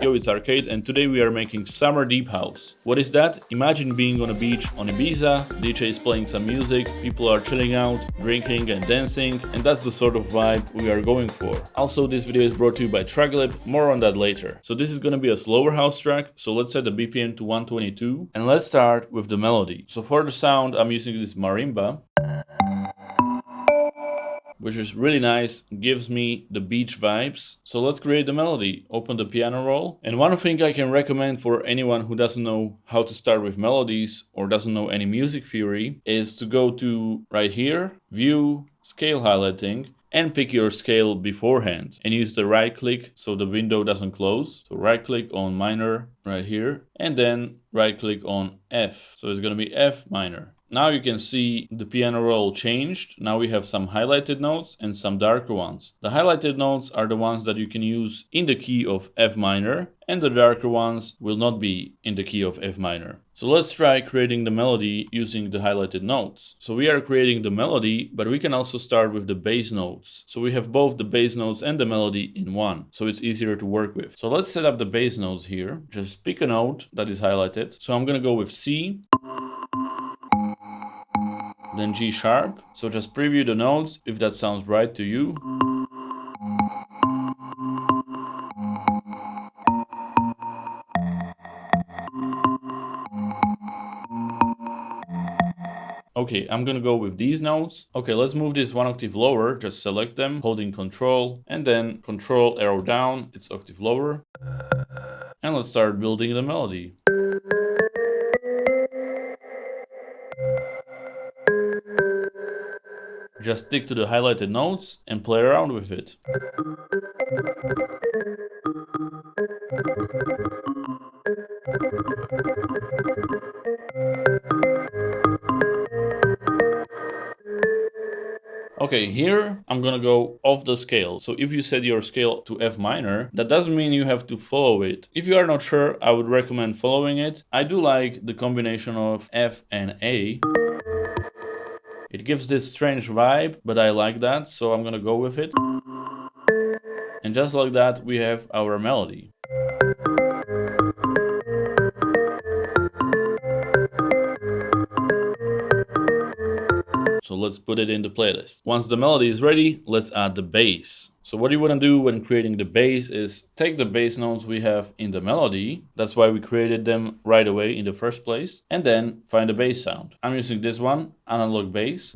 Yo, it's Arcade, and today we are making Summer Deep House. What is that? Imagine being on a beach on Ibiza, DJ is playing some music, people are chilling out, drinking and dancing, and that's the sort of vibe we are going for. Also, this video is brought to you by Tracklib, more on that later. So this is gonna be a slower house track, so let's set the BPM to 122, and let's start with the melody. So for the sound, I'm using this Marimba, which is really nice, gives me the beach vibes. So let's create the melody. Open the piano roll. And one thing I can recommend for anyone who doesn't know how to start with melodies or doesn't know any music theory is to go to right here, View, Scale Highlighting, and pick your scale beforehand and use the right click so the window doesn't close. So right click on minor right here and then right click on F. So it's gonna be F minor. Now you can see the piano roll changed. Now we have some highlighted notes and some darker ones. The highlighted notes are the ones that you can use in the key of F minor, and the darker ones will not be in the key of F minor. So let's try creating the melody using the highlighted notes. So we are creating the melody, but we can also start with the bass notes. So we have both the bass notes and the melody in one, so it's easier to work with. So let's set up the bass notes here. Just pick a note that is highlighted. So I'm gonna go with C, then G sharp. So just preview the notes if that sounds right to you. Okay, I'm gonna go with these notes. Okay, let's move this one octave lower. Just select them, holding Control, and then Control arrow down, it's octave lower. And let's start building the melody. Just stick to the highlighted notes and play around with it. Okay, here I'm gonna go off the scale. So if you set your scale to F minor, that doesn't mean you have to follow it. If you are not sure, I would recommend following it. I do like the combination of F and A. It gives this strange vibe, but I like that, so I'm gonna go with it. And just like that, we have our melody. So let's put it in the playlist. Once the melody is ready, let's add the bass. So what you want to do when creating the bass is take the bass notes we have in the melody. That's why we created them right away in the first place. And then find the bass sound. I'm using this one, analog bass.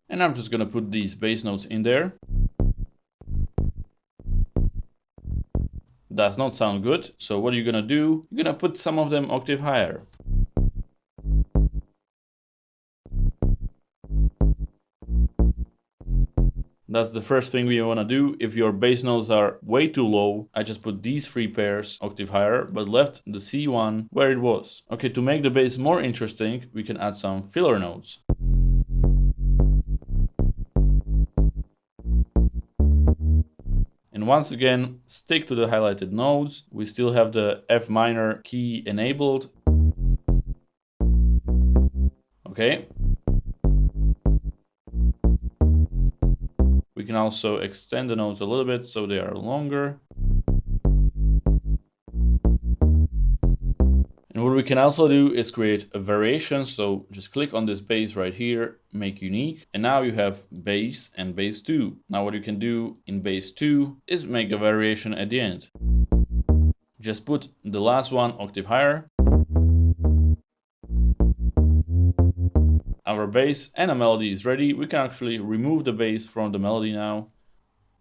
And I'm just gonna put these bass notes in there. Does not sound good. So what are you gonna do? You're gonna put some of them octave higher. That's the first thing we want to do. If your bass notes are way too low, I just put these three pairs octave higher, but left the C one where it was. Okay, to make the bass more interesting, we can add some filler notes. And once again, stick to the highlighted notes. We still have the F minor key enabled. Okay. We can also extend the notes a little bit so they are longer. And what we can also do is create a variation. So just click on this bass right here, make unique. And now you have bass and bass 2. Now what you can do in bass 2 is make a variation at the end. Just put the last one octave higher. Our bass and a melody is ready. We can actually remove the bass from the melody now.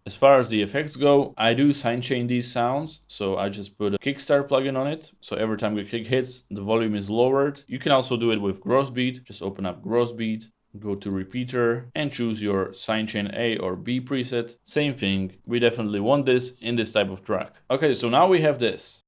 As far as the effects go, I do sidechain these sounds. So I just put a kickstart plugin on it. So every time the kick hits, the volume is lowered. You can also do it with gross beat. Just open up gross beat, go to repeater and choose your sidechain A or B preset. Same thing. We definitely want this in this type of track. Okay, so now we have this.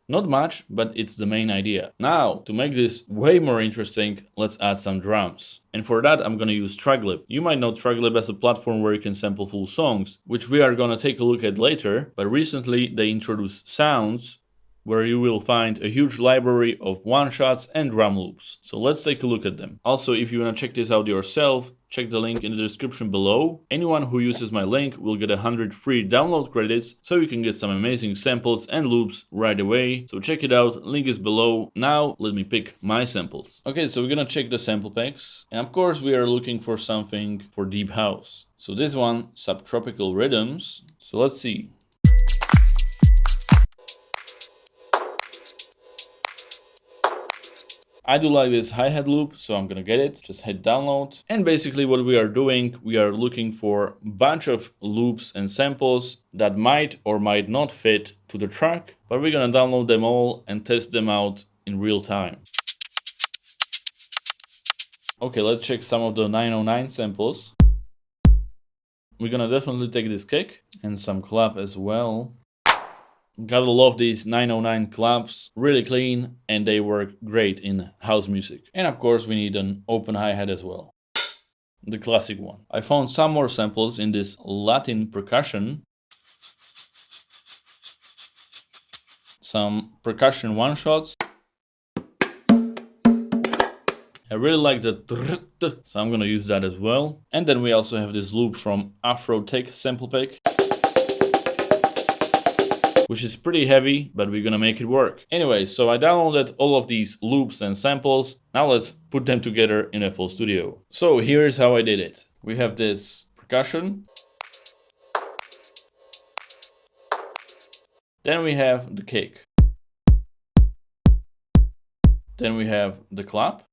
Not much, but it's the main idea. Now, to make this way more interesting, let's add some drums. And for that, I'm gonna use Tracklib. You might know Tracklib as a platform where you can sample full songs, which we are gonna take a look at later, but recently they introduced sounds where you will find a huge library of one-shots and drum loops. So let's take a look at them. Also, if you want to check this out yourself, check the link in the description below. Anyone who uses my link will get 100 free download credits, so you can get some amazing samples and loops right away. So check it out, link is below. Now let me pick my samples. Okay, so we're gonna check the sample packs. And of course we are looking for something for deep house. So this one, Subtropical Rhythms. So let's see. I do like this hi-hat loop, so I'm gonna get it. Just hit download. And basically what we are doing, we are looking for a bunch of loops and samples that might or might not fit to the track, but we're gonna download them all and test them out in real time. Okay, let's check some of the 909 samples. We're gonna definitely take this kick and some clap as well. Gotta love these 909 claps, really clean, and they work great in house music. And of course we need an open hi-hat as well, the classic one. I found some more samples in this Latin percussion, some percussion one-shots. I really like the so I'm gonna use that as well. And then we also have this loop from Afro Tech sample pack, which is pretty heavy, but we're gonna make it work. Anyway, so I downloaded all of these loops and samples. Now let's put them together in FL Studio. So here's how I did it. We have this percussion. Then we have the kick. Then we have the clap.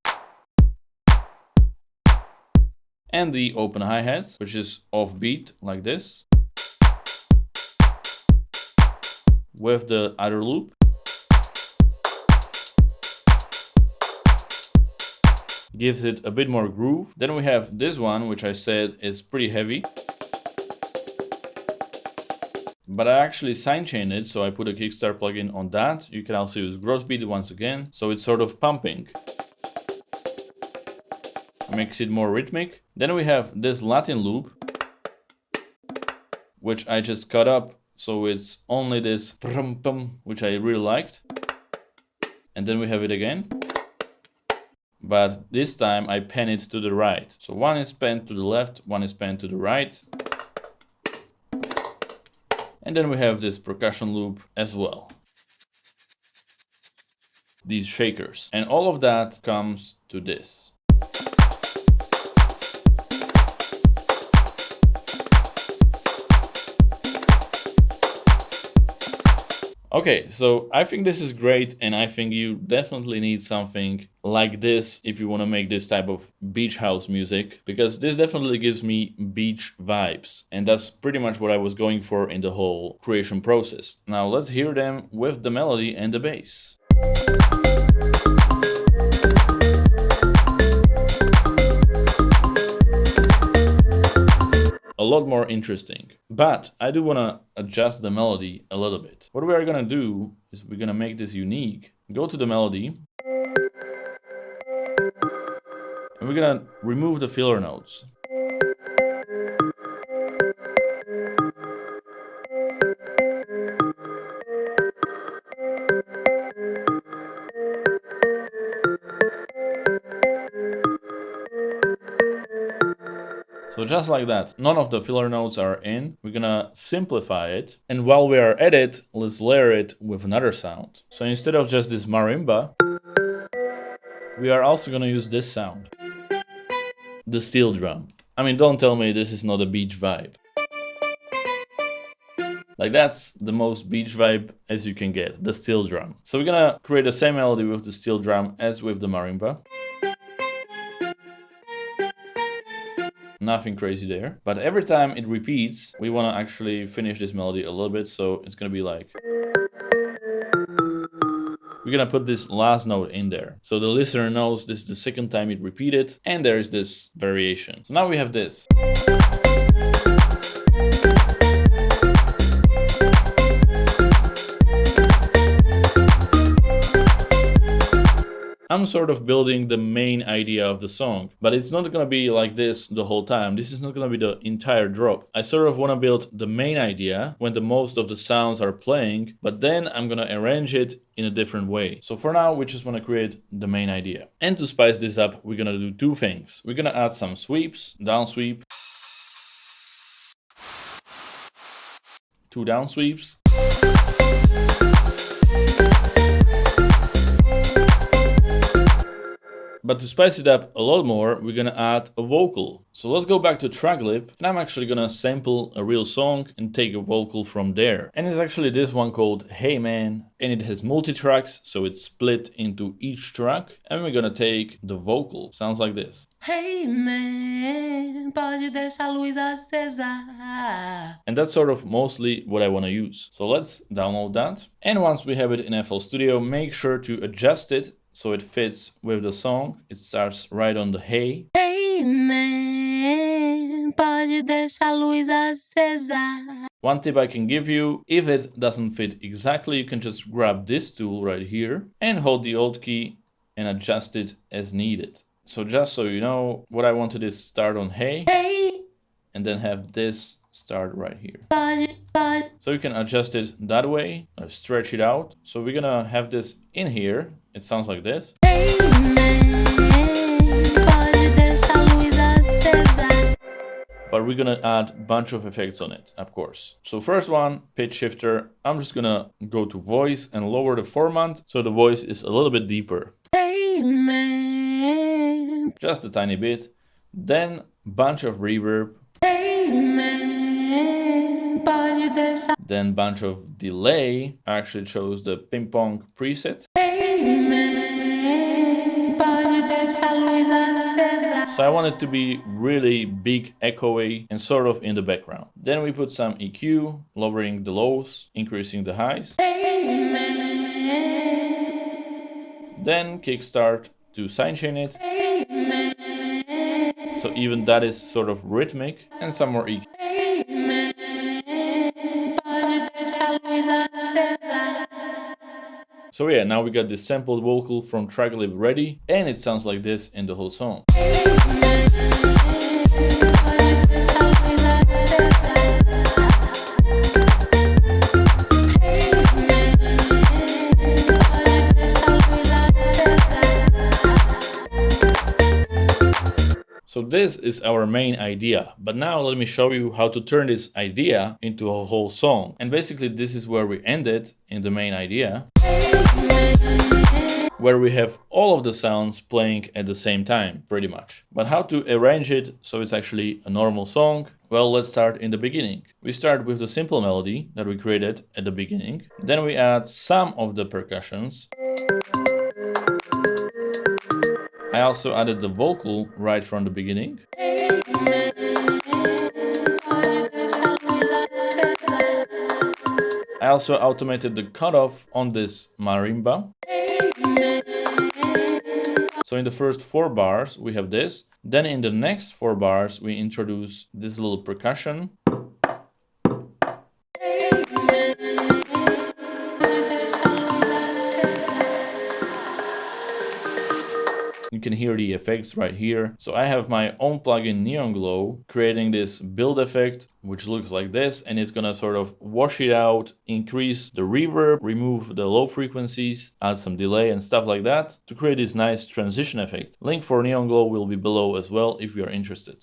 And the open hi-hat, which is offbeat like this, with the other loop. Gives it a bit more groove. Then we have this one, which I said is pretty heavy, but I actually sidechained it, so I put a Kickstart plugin on that. You can also use Grossbeat once again, so it's sort of pumping. Makes it more rhythmic. Then we have this Latin loop, which I just cut up, so it's only this pum, which I really liked. And then we have it again, but this time I pan it to the right. So one is panned to the left, one is panned to the right. And then we have this percussion loop as well, these shakers. And all of that comes to this. Okay, so I think this is great, and I think you definitely need something like this if you want to make this type of beach house music, because this definitely gives me beach vibes, and that's pretty much what I was going for in the whole creation process. Now let's hear them with the melody and the bass. A lot more interesting, but I do want to adjust the melody a little bit. What we are gonna do is we're gonna make this unique. Go to the melody, and we're gonna remove the filler notes. So just like that, none of the filler notes are in. We're gonna simplify it. And while we are at it, let's layer it with another sound. So instead of just this marimba, we are also gonna use this sound, the steel drum. I mean, don't tell me this is not a beach vibe. Like, that's the most beach vibe as you can get, the steel drum. So we're gonna create the same melody with the steel drum as with the marimba. Nothing crazy there, but every time it repeats, we want to actually finish this melody a little bit, so it's gonna be like, we're gonna put this last note in there, so the listener knows this is the second time it repeated, and there is this variation. So now we have this. I'm sort of building the main idea of the song, but it's not gonna be like this the whole time. This is not gonna be the entire drop. I sort of wanna build the main idea when the most of the sounds are playing, but then I'm gonna arrange it in a different way. So for now, we just wanna create the main idea. And to spice this up, we're gonna do two things. We're gonna add some sweeps, down sweep, 2 down sweeps. But to spice it up a lot more, we're gonna add a vocal. So let's go back to Tracklib, and I'm actually gonna sample a real song and take a vocal from there. And it's actually this one called Hey Man, and it has multi-tracks, so it's split into each track. And we're gonna take the vocal. Sounds like this. Hey man, pode deixar a luz acesa. And that's sort of mostly what I want to use. So let's download that. And once we have it in FL Studio, make sure to adjust it so it fits with the song. It starts right on the hey. Hey man, pode deixar a luz acesa. One tip I can give you, if it doesn't fit exactly, you can just grab this tool right here and hold the Alt key and adjust it as needed. So just so you know, what I wanted is start on hey, and then have this start right here. So you can adjust it that way, or stretch it out. So we're gonna have this in here. It sounds like this. But we're gonna add a bunch of effects on it, of course. So first one, pitch shifter. I'm just gonna go to voice and lower the formant so the voice is a little bit deeper. Just a tiny bit. Then bunch of reverb. Then bunch of delay. I actually chose the ping pong preset. So I want it to be really big, echoey, and sort of in the background. Then we put some EQ, lowering the lows, increasing the highs. Then kickstart to sidechain it. So even that is sort of rhythmic, and some more EQ. So yeah, now we got this sampled vocal from Tracklib ready, and it sounds like this in the whole song. So this is our main idea, but now let me show you how to turn this idea into a whole song. And basically this is where we ended in the main idea, where we have all of the sounds playing at the same time, pretty much. But how to arrange it so it's actually a normal song? Well, let's start in the beginning. We start with the simple melody that we created at the beginning. Then we add some of the percussions. I also added the vocal right from the beginning. I also automated the cutoff on this marimba. So in the first 4 bars we have this. Then in the next 4 bars we introduce this little percussion. You can hear the effects right here. So I have my own plugin NeonGlow creating this build effect, which looks like this, and it's gonna sort of wash it out, increase the reverb, remove the low frequencies, add some delay and stuff like that to create this nice transition effect. Link for NeonGlow will be below as well if you are interested.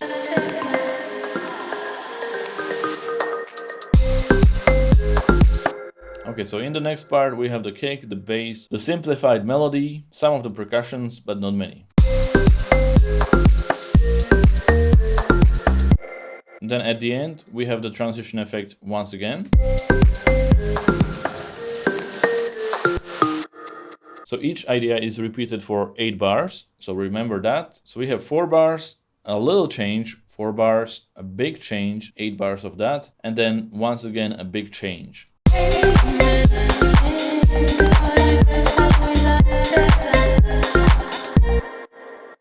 Okay, so in the next part we have the kick, the bass, the simplified melody, some of the percussions, but not many. Then at the end we have the transition effect once again. So each idea is repeated for 8 bars, so remember that. So we have 4 bars, a little change, 4 bars, a big change, 8 bars of that, and then once again a big change.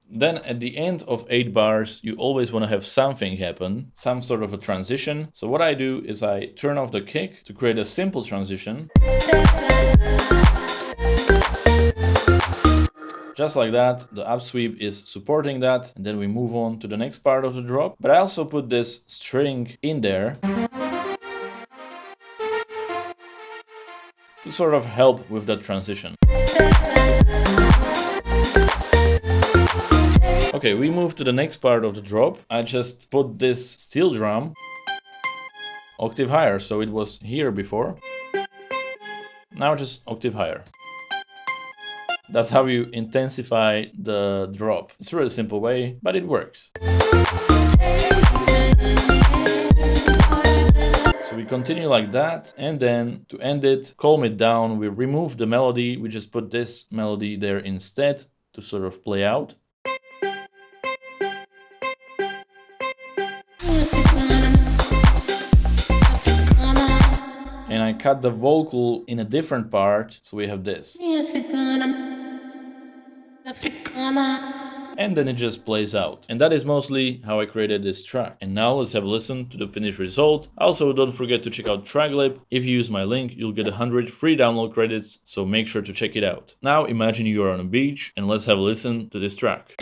Then at the end of 8 bars, you always want to have something happen, some sort of a transition. So what I do is I turn off the kick to create a simple transition. Just like that, the upsweep is supporting that, and then we move on to the next part of the drop. But I also put this string in there to sort of help with that transition. Okay, we move to the next part of the drop. I just put this steel drum octave higher, so it was here before. Now just octave higher. That's how you intensify the drop. It's a really simple way, but it works. So we continue like that, and then to end it, calm it down, we remove the melody, we just put this melody there instead to sort of play out. And I cut the vocal in a different part, so we have this. And then it just plays out. And that is mostly how I created this track. And now let's have a listen to the finished result. Also, don't forget to check out Tracklib. If you use my link, you'll get 100 free download credits, so make sure to check it out. Now imagine you are on a beach, and let's have a listen to this track.